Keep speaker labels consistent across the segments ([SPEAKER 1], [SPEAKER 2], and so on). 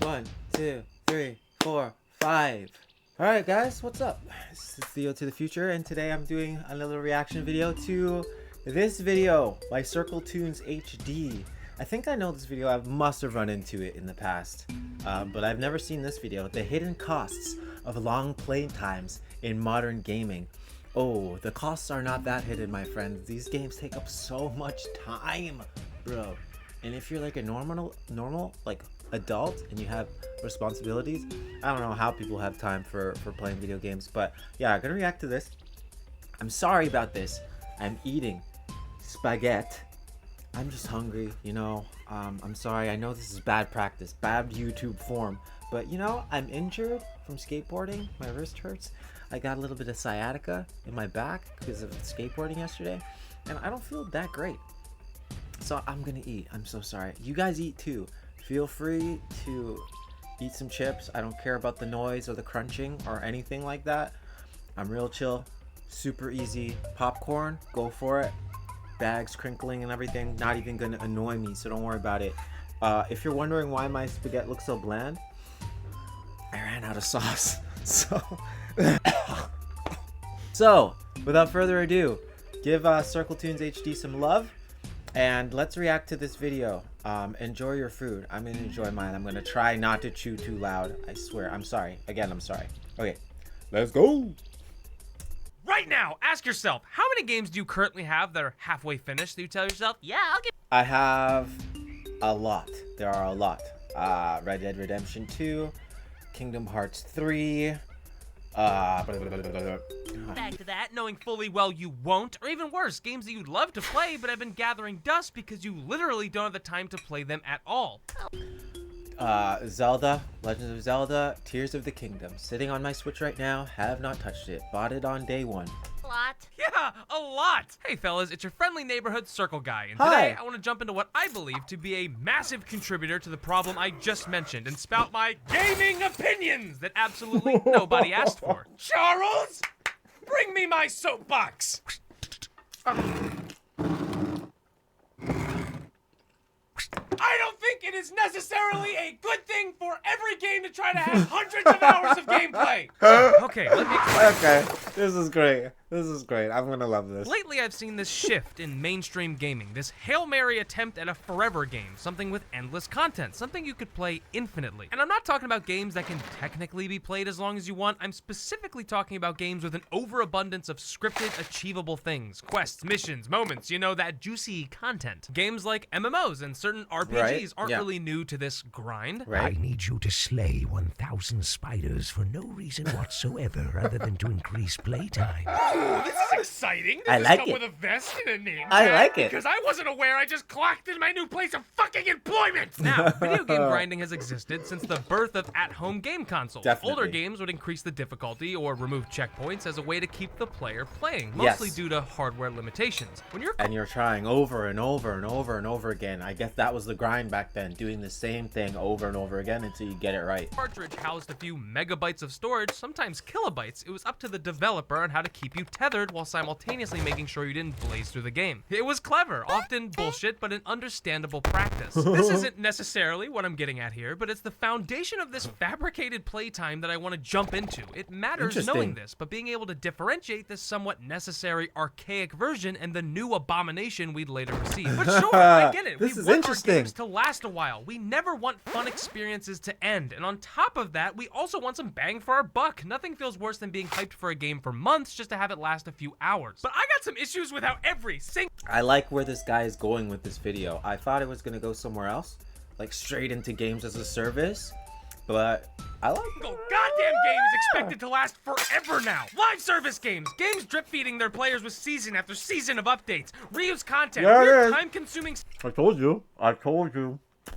[SPEAKER 1] 1, 2, 3, 4, 5. Alright guys, what's up? This is Theo to the Future, and today I'm doing another reaction video to this video by CircleToonsHD. I think I know this video. I must have run into it in the past, but I've never seen this video. The hidden costs of long play times in modern gaming. Oh, the costs are not that hidden, my friends. These games take up so much time, bro. And if you're like a normal like adult and you have responsibilities, I don't know how people have time for playing video games. But yeah, I'm gonna react to this. I'm sorry about this. I'm eating spaghetti. I'm just hungry, you know. I'm sorry. I know this is bad practice, bad YouTube form, but you know, I'm injured from skateboarding. My wrist hurts. I got a little bit of sciatica in my back because of skateboarding yesterday, and I don't feel that great. So I'm gonna eat. I'm so sorry. You guys eat too. Feel free to eat some chips. I don't care about the noise or the crunching or anything like that. I'm real chill, super easy. Popcorn, go for it. Bags crinkling and everything, not even gonna annoy me, so don't worry about it. If you're wondering why my spaghetti looks so bland, I ran out of sauce. So without further ado, give CircleToonsHD some love and let's react to this video. Enjoy your food. I'm gonna enjoy mine. I'm gonna try not to chew too loud. I swear. I'm sorry. Again, I'm sorry. Okay, let's go.
[SPEAKER 2] Right now, ask yourself, how many games do you currently have that are halfway finished that you tell yourself, yeah, I'll get...
[SPEAKER 1] I have a lot. There are a lot. Red Dead Redemption 2, Kingdom Hearts 3,
[SPEAKER 2] Back to that, knowing fully well you won't, or even worse, games that you'd love to play but have been gathering dust because you literally don't have the time to play them at all.
[SPEAKER 1] Zelda, Legend of Zelda, Tears of the Kingdom. Sitting on my Switch right now, have not touched it. Bought it on day one.
[SPEAKER 2] A lot. Yeah, a lot. Hey fellas, it's your friendly neighborhood Circle Guy, and
[SPEAKER 1] Hi.
[SPEAKER 2] Today I want to jump into what I believe to be a massive contributor to the problem I just mentioned and spout my gaming opinions that absolutely nobody asked for. Charles, bring me my soapbox. I don't think it is necessarily a good thing for every game to try to have hundreds of hours of gameplay. Okay, let me explain.
[SPEAKER 1] Okay, this is great. This is great. I'm gonna love this.
[SPEAKER 2] Lately, I've seen this shift in mainstream gaming, this Hail Mary attempt at a forever game, something with endless content, something you could play infinitely. And I'm not talking about games that can technically be played as long as you want. I'm specifically talking about games with an overabundance of scripted, achievable things, quests, missions, moments, you know, that juicy content. Games like MMOs and certain RPGs aren't really new to this grind.
[SPEAKER 3] I need you to slay 1,000 spiders for no reason whatsoever other than to increase playtime.
[SPEAKER 2] Ooh, this is exciting. Does
[SPEAKER 1] I
[SPEAKER 2] this
[SPEAKER 1] like
[SPEAKER 2] come
[SPEAKER 1] it.
[SPEAKER 2] with a vest and a name
[SPEAKER 1] I
[SPEAKER 2] tag?
[SPEAKER 1] like it.
[SPEAKER 2] Because I wasn't aware I just clocked in my new place of fucking employment. Now, video game grinding has existed since the birth of at-home game consoles.
[SPEAKER 1] Definitely.
[SPEAKER 2] Older games would increase the difficulty or remove checkpoints as a way to keep the player playing, mostly due to hardware limitations. When you're
[SPEAKER 1] trying over and over and over and over again. I guess that was the grind back then, doing the same thing over and over again until you get it right.
[SPEAKER 2] Cartridge housed a few megabytes of storage, sometimes kilobytes. It was up to the developer on how to keep you tethered while simultaneously making sure you didn't blaze through the game. It was clever, often bullshit, but an understandable practice. This isn't necessarily what I'm getting at here, but it's the foundation of this fabricated playtime that I want to jump into. It matters knowing this, but being able to differentiate this somewhat necessary archaic version and the new abomination we'd later receive. But sure, I get it.
[SPEAKER 1] This
[SPEAKER 2] We
[SPEAKER 1] is
[SPEAKER 2] want
[SPEAKER 1] interesting.
[SPEAKER 2] our games to last a while. We never want fun experiences to end. And on top of that, we also want some bang for our buck. Nothing feels worse than being hyped for a game for months just to have it last a few hours. But I got some issues with how every single...
[SPEAKER 1] I like where this guy is going with this video. I thought it was gonna go somewhere else, like straight into games as a service, but I like it.
[SPEAKER 2] Goddamn game is expected to last forever now. Live service games drip feeding their players with season after season of updates, reuse content, weird time-consuming
[SPEAKER 1] I told you.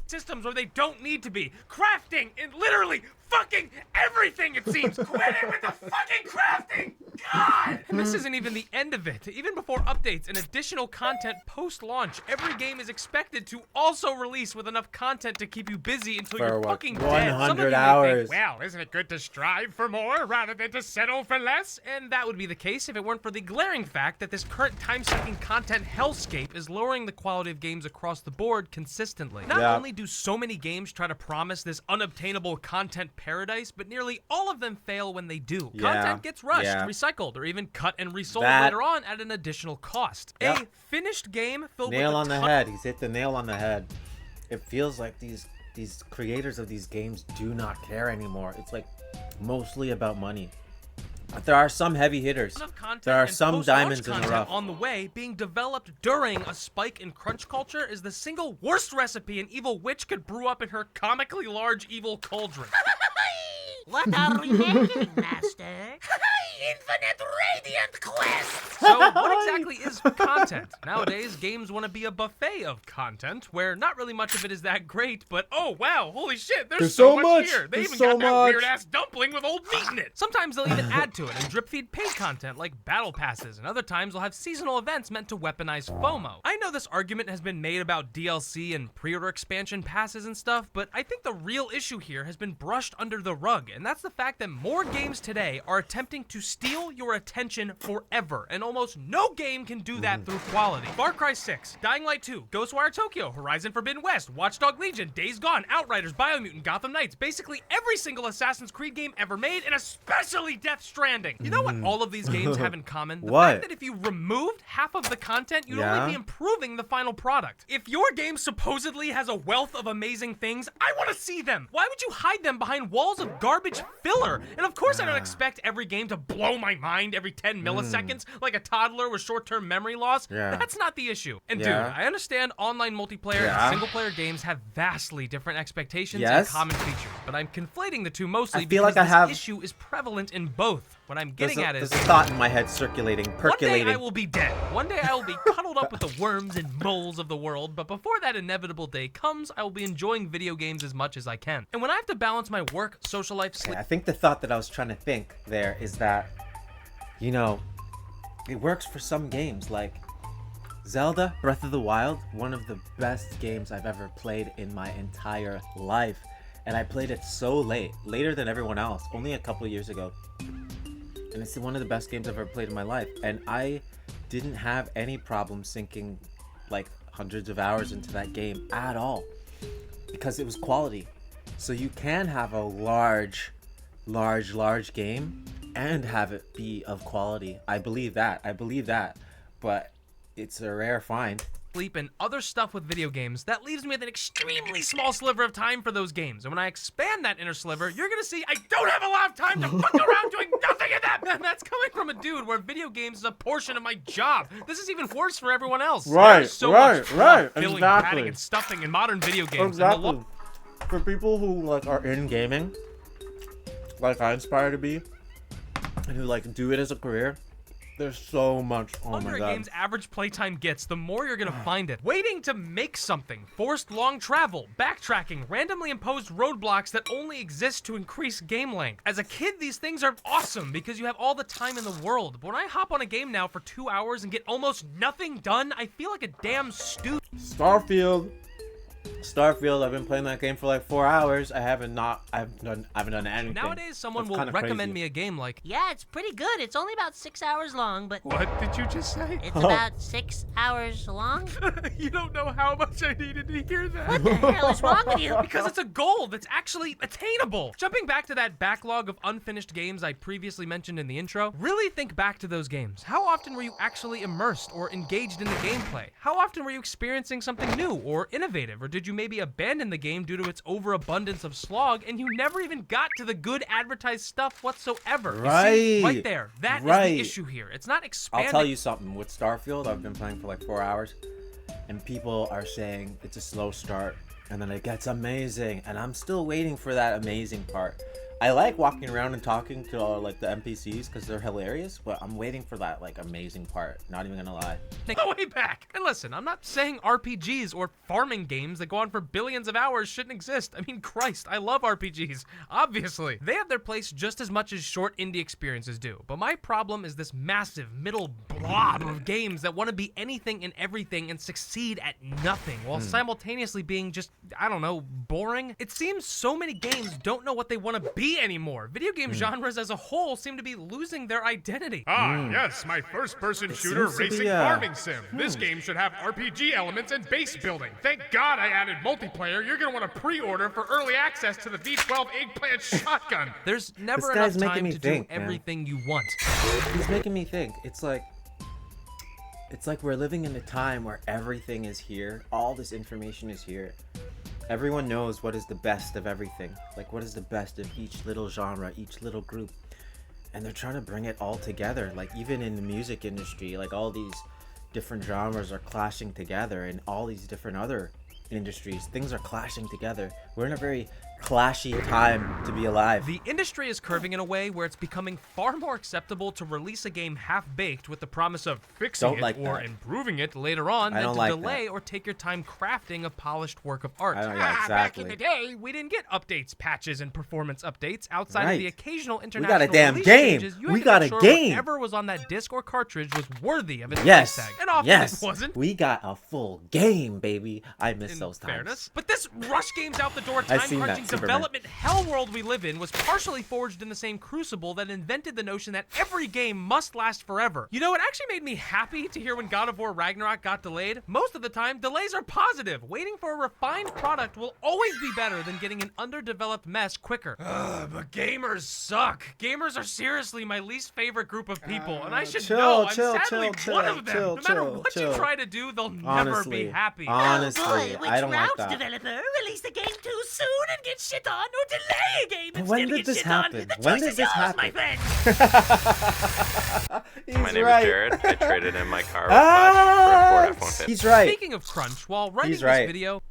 [SPEAKER 2] systems where they don't need to be, crafting and literally fucking everything, it seems. Quit it with the fucking crafting! God! And this isn't even the end of it. Even before updates and additional content post-launch, every game is expected to also release with enough content to keep you busy until you're fucking dead. Some of you
[SPEAKER 1] 100
[SPEAKER 2] may
[SPEAKER 1] hours.
[SPEAKER 2] think, well, isn't it good to strive for more rather than to settle for less? And that would be the case if it weren't for the glaring fact that this current time-sucking content hellscape is lowering the quality of games across the board consistently. Not only do so many games try to promise this unobtainable content paradise, but nearly all of them fail when they do. Content gets rushed, recycled, or even cut and resold later on at an additional cost. A finished game filled with
[SPEAKER 1] nail on the head. He's hit the nail on the head. It feels like these creators of these games do not care anymore. It's like mostly about money. There are some heavy hitters. There are some diamonds in the rough.
[SPEAKER 2] On the way, being developed during a spike in crunch culture is the single worst recipe an evil witch could brew up in her comically large evil cauldron.
[SPEAKER 4] What are we making, Master? Infinite Radiant Quest!
[SPEAKER 2] So, what exactly is content? Nowadays, games want to be a buffet of content, where not really much of it is that great, but oh wow, holy shit, there's so much here! They even got that weird-ass dumpling with old meat in it! Sometimes they'll even add to it and drip-feed paid content like battle passes, and other times they'll have seasonal events meant to weaponize FOMO. I know this argument has been made about DLC and pre-order expansion passes and stuff, but I think the real issue here has been brushed under the rug, and that's the fact that more games today are attempting to steal your attention forever, and almost no game can do that through quality. Far Cry 6, Dying Light 2, Ghostwire Tokyo, Horizon Forbidden West, Watch Dogs Legion, Days Gone, Outriders, Biomutant, Gotham Knights, basically every single Assassin's Creed game ever made, and especially Death Stranding. You know what all of these games have in common? The fact that if you removed half of the content, you'd only be improving the final product. If your game supposedly has a wealth of amazing things, I want to see them. Why would you hide them behind walls of garbage filler? And of course I don't expect every game to blow my mind every 10 milliseconds like a toddler with short-term memory loss. That's not the issue. And dude, I understand online multiplayer and single-player games have vastly different expectations and common features, but I'm conflating the two mostly because this issue is prevalent in both. What I'm getting at is...
[SPEAKER 1] There's a thought in my head circulating, percolating.
[SPEAKER 2] One day I will be dead. One day I will be cuddled up with the worms and moles of the world, but before that inevitable day comes, I will be enjoying video games as much as I can. And when I have to balance my work, social life, sleep...
[SPEAKER 1] I think the thought that I was trying to think there is that, you know, it works for some games, like Zelda Breath of the Wild, one of the best games I've ever played in my entire life. And I played it so late, later than everyone else, only a couple of years ago. And it's one of the best games I've ever played in my life. And I didn't have any problem sinking like hundreds of hours into that game at all, because it was quality. So you can have a large game and have it be of quality. I believe that. But it's a rare find.
[SPEAKER 2] Sleep and other stuff with video games, that leaves me with an extremely small sliver of time for those games. And when I expand that inner sliver, you're gonna see I don't have a lot of time to fuck around doing nothing in them. And that's coming from a dude where video games is a portion of my job. This is even worse for everyone else. There's so much filling, padding, and stuffing in modern video games.
[SPEAKER 1] Exactly. For people who like are in gaming, like I aspire to be, and who like do it as a career, there's so much. Oh my god.
[SPEAKER 2] The longer a game's average playtime gets, the more you're gonna find it. Waiting to make something, forced long travel, backtracking, randomly imposed roadblocks that only exist to increase game length. As a kid, these things are awesome because you have all the time in the world. But when I hop on a game now for 2 hours and get almost nothing done, I feel like a damn stupid.
[SPEAKER 1] Starfield, I've been playing that game for like 4 hours. I haven't done anything.
[SPEAKER 2] Nowadays, someone will recommend me a game like,
[SPEAKER 4] yeah, it's pretty good. It's only about 6 hours long, but...
[SPEAKER 2] What did you just say?
[SPEAKER 4] It's about 6 hours long.
[SPEAKER 2] You don't know how much I needed to hear that.
[SPEAKER 4] What the hell is wrong with you?
[SPEAKER 2] Because it's a goal that's actually attainable. Jumping back to that backlog of unfinished games I previously mentioned in the intro, really think back to those games. How often were you actually immersed or engaged in the gameplay? How often were you experiencing something new or innovative? Or did you maybe abandon the game due to its overabundance of slog and you never even got to the good advertised stuff whatsoever?
[SPEAKER 1] Right.
[SPEAKER 2] You see, right there. That is the issue here. It's not expanding.
[SPEAKER 1] I'll tell you something. With Starfield, I've been playing for like 4 hours, and people are saying it's a slow start, and then it gets amazing, and I'm still waiting for that amazing part. I like walking around and talking to all like the NPCs because they're hilarious, but I'm waiting for that like amazing part. Not even gonna lie.
[SPEAKER 2] Go way back. And listen, I'm not saying RPGs or farming games that go on for billions of hours shouldn't exist. I mean, Christ, I love RPGs. Obviously, they have their place just as much as short indie experiences do. But my problem is this massive middle blob of games that want to be anything and everything and succeed at nothing while simultaneously being just, I don't know, boring. It seems so many games don't know what they want to be RPG anymore. Video game genres as a whole seem to be losing their identity.
[SPEAKER 5] Yes, my first-person shooter
[SPEAKER 1] seems to be,
[SPEAKER 5] racing farming sim. This game should have RPG elements and base building. Thank God I added multiplayer. You're gonna want to pre-order for early access to the V12 eggplant shotgun.
[SPEAKER 2] There's never
[SPEAKER 1] This
[SPEAKER 2] enough
[SPEAKER 1] guy's making
[SPEAKER 2] time
[SPEAKER 1] me
[SPEAKER 2] to
[SPEAKER 1] think,
[SPEAKER 2] do
[SPEAKER 1] man.
[SPEAKER 2] everything you want.
[SPEAKER 1] He's making me think. It's like we're living in a time where everything is here. All this information is here. Everyone knows what is the best of everything. Like, what is the best of each little genre, each little group. And they're trying to bring it all together. Like, even in the music industry, like, all these different genres are clashing together. And all these different other industries, things are clashing together. We're in a very clashy time to be alive.
[SPEAKER 2] The industry is curving in a way where it's becoming far more acceptable to release a game half-baked with the promise of fixing
[SPEAKER 1] Don't
[SPEAKER 2] it
[SPEAKER 1] like
[SPEAKER 2] or
[SPEAKER 1] that.
[SPEAKER 2] improving it later on
[SPEAKER 1] I
[SPEAKER 2] than
[SPEAKER 1] don't
[SPEAKER 2] to
[SPEAKER 1] like
[SPEAKER 2] delay
[SPEAKER 1] that.
[SPEAKER 2] or take your time crafting a polished work of art.
[SPEAKER 1] Yeah,
[SPEAKER 2] Back in
[SPEAKER 1] exactly.
[SPEAKER 2] the day, we didn't get updates, patches, and performance updates outside of
[SPEAKER 1] Right.
[SPEAKER 2] the occasional
[SPEAKER 1] got a
[SPEAKER 2] international
[SPEAKER 1] damn
[SPEAKER 2] release
[SPEAKER 1] game.
[SPEAKER 2] changes. You
[SPEAKER 1] We
[SPEAKER 2] had to
[SPEAKER 1] got
[SPEAKER 2] make
[SPEAKER 1] a
[SPEAKER 2] sure
[SPEAKER 1] game.
[SPEAKER 2] whatever was on that disc or cartridge was worthy of its
[SPEAKER 1] Yes.
[SPEAKER 2] price tag. And often
[SPEAKER 1] Yes.
[SPEAKER 2] it wasn't.
[SPEAKER 1] We got a full game, baby. I miss
[SPEAKER 2] In
[SPEAKER 1] those times.
[SPEAKER 2] fairness. But this rush games out the door,
[SPEAKER 1] I've seen
[SPEAKER 2] time-crunching
[SPEAKER 1] that, Superman.
[SPEAKER 2] development hell world we live in was partially forged in the same crucible that invented the notion that every game must last forever. You know, it actually made me happy to hear when God of War Ragnarok got delayed. Most of the time, delays are positive. Waiting for a refined product will always be better than getting an underdeveloped mess quicker. But gamers suck. Gamers are seriously my least favorite group of people, and I should
[SPEAKER 1] chill,
[SPEAKER 2] know I'm
[SPEAKER 1] chill,
[SPEAKER 2] sadly
[SPEAKER 1] chill,
[SPEAKER 2] one
[SPEAKER 1] chill,
[SPEAKER 2] of them.
[SPEAKER 1] chill,
[SPEAKER 2] No matter
[SPEAKER 1] chill,
[SPEAKER 2] what
[SPEAKER 1] chill.
[SPEAKER 2] you try to do, they'll never
[SPEAKER 1] Honestly,
[SPEAKER 2] be happy.
[SPEAKER 1] honestly,
[SPEAKER 4] Oh boy, which
[SPEAKER 1] I don't like
[SPEAKER 4] route
[SPEAKER 1] that.
[SPEAKER 4] developer release the game too soon and get shit on, or delay a game
[SPEAKER 1] But
[SPEAKER 4] and
[SPEAKER 1] when
[SPEAKER 4] still
[SPEAKER 1] did
[SPEAKER 4] get
[SPEAKER 1] this
[SPEAKER 4] shit
[SPEAKER 1] happen?
[SPEAKER 4] on? The
[SPEAKER 1] When
[SPEAKER 4] choice
[SPEAKER 1] did
[SPEAKER 4] is
[SPEAKER 1] this
[SPEAKER 4] yours,
[SPEAKER 1] happen?
[SPEAKER 4] my friend.
[SPEAKER 1] He's
[SPEAKER 6] My name
[SPEAKER 1] right.
[SPEAKER 6] is Jared. I traded in my car with Flash for a Ford F-150.
[SPEAKER 1] He's right.
[SPEAKER 2] Speaking of crunch, while writing
[SPEAKER 1] He's
[SPEAKER 2] this
[SPEAKER 1] right.
[SPEAKER 2] video,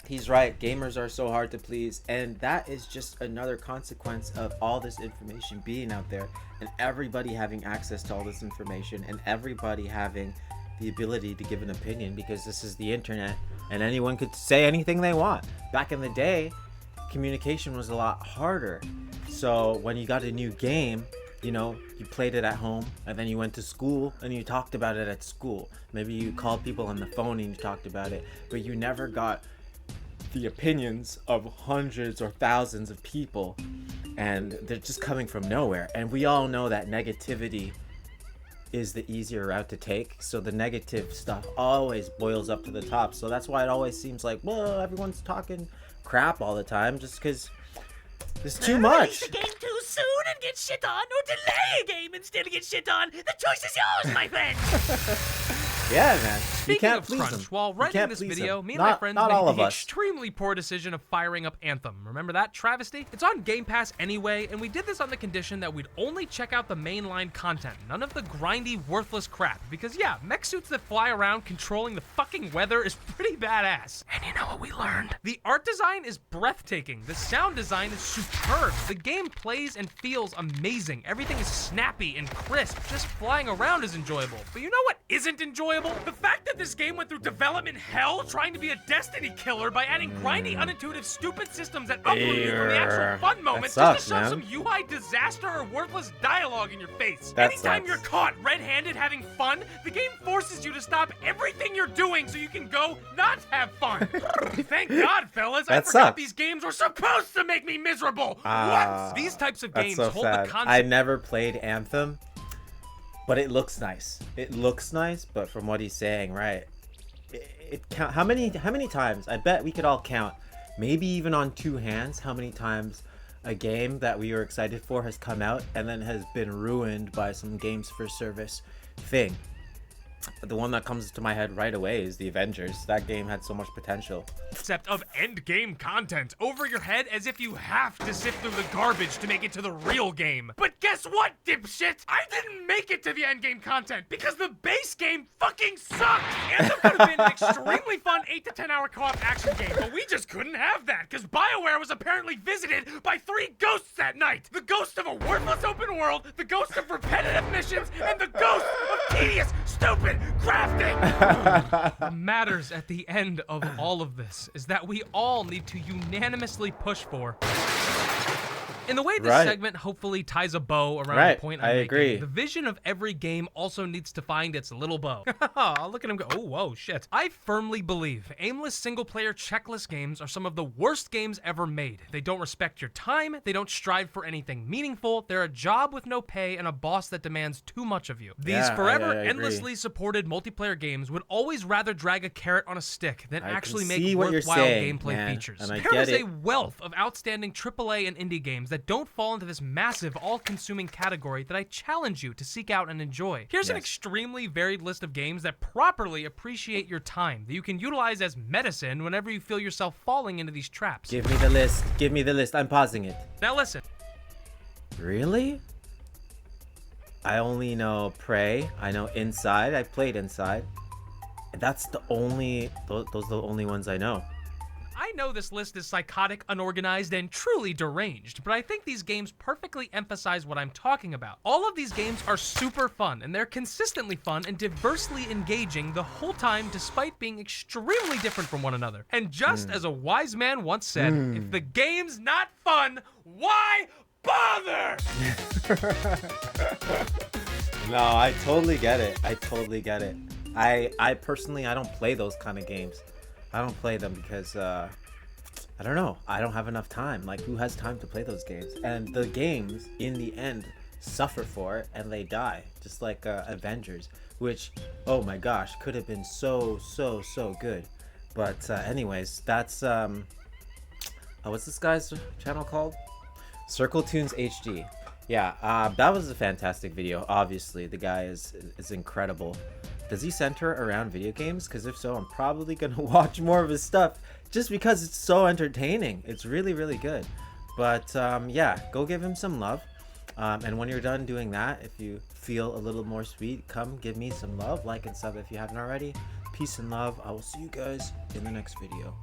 [SPEAKER 1] He's right. Gamers are so hard to please, and that is just another consequence of all this information being out there, and everybody having access to all this information, and everybody having the ability to give an opinion, because this is the internet, and anyone could say anything they want. Back in the day, communication was a lot harder. So when you got a new game, you know, you played it at home, and then you went to school and you talked about it at school. Maybe you called people on the phone and you talked about it, but you never got the opinions of hundreds or thousands of people, and they're just coming from nowhere. And we all know that negativity is the easier route to take, so the negative stuff always boils up to the top. So that's why it always seems like, well, everyone's talking crap all the time, just because there's too
[SPEAKER 4] Release
[SPEAKER 1] much.
[SPEAKER 4] the game too soon and get shit on, or delay a game and still get shit on. The choice is yours, my friend.
[SPEAKER 1] Yeah, man. You
[SPEAKER 2] speaking
[SPEAKER 1] can't
[SPEAKER 2] of
[SPEAKER 1] please
[SPEAKER 2] crunch,
[SPEAKER 1] them.
[SPEAKER 2] while
[SPEAKER 1] You
[SPEAKER 2] writing
[SPEAKER 1] can't
[SPEAKER 2] this
[SPEAKER 1] please
[SPEAKER 2] video,
[SPEAKER 1] them.
[SPEAKER 2] me and my
[SPEAKER 1] Not-
[SPEAKER 2] friends
[SPEAKER 1] not
[SPEAKER 2] made
[SPEAKER 1] all
[SPEAKER 2] the
[SPEAKER 1] of us.
[SPEAKER 2] extremely poor decision of firing up Anthem. Remember that travesty? It's on Game Pass anyway, and we did this on the condition that we'd only check out the mainline content, none of the grindy, worthless crap. Because yeah, mech suits that fly around controlling the fucking weather is pretty badass. And you know what we learned? The art design is breathtaking. The sound design is superb. The game plays and feels amazing. Everything is snappy and crisp. Just flying around is enjoyable. But you know what isn't enjoyable? The fact that this game went through development hell trying to be a Destiny killer by adding grindy, unintuitive, stupid systems that uproot you from the actual fun moments
[SPEAKER 1] sucks,
[SPEAKER 2] just to shove
[SPEAKER 1] man.
[SPEAKER 2] some UI disaster or worthless dialogue in your face.
[SPEAKER 1] That
[SPEAKER 2] Anytime
[SPEAKER 1] sucks.
[SPEAKER 2] you're caught red-handed having fun, the game forces you to stop everything you're doing so you can go not have fun. Thank God, fellas. I
[SPEAKER 1] That
[SPEAKER 2] forgot
[SPEAKER 1] sucks.
[SPEAKER 2] these games were supposed to make me miserable.
[SPEAKER 1] Ah,
[SPEAKER 2] What? These types of
[SPEAKER 1] That's
[SPEAKER 2] games
[SPEAKER 1] so
[SPEAKER 2] hold
[SPEAKER 1] sad.
[SPEAKER 2] the concept.
[SPEAKER 1] I never played Anthem, but it looks nice. It looks nice, but from what he's saying, right? It count how many times? I bet we could all count, maybe even on two hands, how many times a game that we were excited for has come out and then has been ruined by some games for service thing. The one that comes to my head right away is the Avengers. That game had so much potential.
[SPEAKER 2] Concept of end game content over your head as if you have to sift through the garbage to make it to the real game. But guess what, dipshit? I didn't make it to the end game content because the base game fucking sucked. Anthem could have been an extremely fun 8 to 10 hour co-op action game, but we just couldn't have that because BioWare was apparently visited by 3 ghosts that night. The ghost of a worthless open world, the ghost of repetitive missions, and the ghost of tedious, stupid crafting. What matters at the end of all of this is that we all need to unanimously push for In the way this
[SPEAKER 1] Right.
[SPEAKER 2] segment hopefully ties a bow around
[SPEAKER 1] Right,
[SPEAKER 2] the point
[SPEAKER 1] I
[SPEAKER 2] I'm making,
[SPEAKER 1] agree.
[SPEAKER 2] the vision of every game also needs to find its little bow. Look at him go. Oh, whoa, shit. I firmly believe aimless single-player checklist games are some of the worst games ever made. They don't respect your time, they don't strive for anything meaningful, they're a job with no pay and a boss that demands too much of you. These
[SPEAKER 1] Yeah,
[SPEAKER 2] forever
[SPEAKER 1] I agree.
[SPEAKER 2] endlessly supported multiplayer games would always rather drag a carrot on a stick than
[SPEAKER 1] I can
[SPEAKER 2] actually
[SPEAKER 1] see
[SPEAKER 2] make
[SPEAKER 1] what you're
[SPEAKER 2] worthwhile
[SPEAKER 1] saying,
[SPEAKER 2] gameplay
[SPEAKER 1] man,
[SPEAKER 2] features.
[SPEAKER 1] and I
[SPEAKER 2] There
[SPEAKER 1] get
[SPEAKER 2] is a
[SPEAKER 1] it.
[SPEAKER 2] wealth of outstanding AAA and indie games that don't fall into this massive, all-consuming category that I challenge you to seek out and enjoy. Here's an
[SPEAKER 1] Yes.
[SPEAKER 2] extremely varied list of games that properly appreciate your time, that you can utilize as medicine whenever you feel yourself falling into these traps.
[SPEAKER 1] Give me the list. Give me the list. I'm pausing it.
[SPEAKER 2] Now listen.
[SPEAKER 1] Really? I only know Prey. I know Inside. I played Inside. And that's the only... Those are the only ones I know.
[SPEAKER 2] I know this list is psychotic, unorganized, and truly deranged, but I think these games perfectly emphasize what I'm talking about. All of these games are super fun, and they're consistently fun and diversely engaging the whole time despite being extremely different from one another. And just as a wise man once said, if the game's not fun, why bother?
[SPEAKER 1] No, I totally get it. I totally get it. I personally, I don't play those kind of games. I don't play them because, I don't know. I don't have enough time. Like, who has time to play those games? And the games, in the end, suffer for it and they die. Just like Avengers, which, oh my gosh, could have been so good. But anyways, that's, what's this guy's channel called? CircleToonsHD. Yeah, that was a fantastic video. Obviously, the guy is incredible. Does he center around video games? Because if so, I'm probably gonna watch more of his stuff just because it's so entertaining. It's really good. But yeah, go give him some love. And when you're done doing that, if you feel a little more sweet, come give me some love, like and sub if you haven't already. Peace and love. I will see you guys in the next video.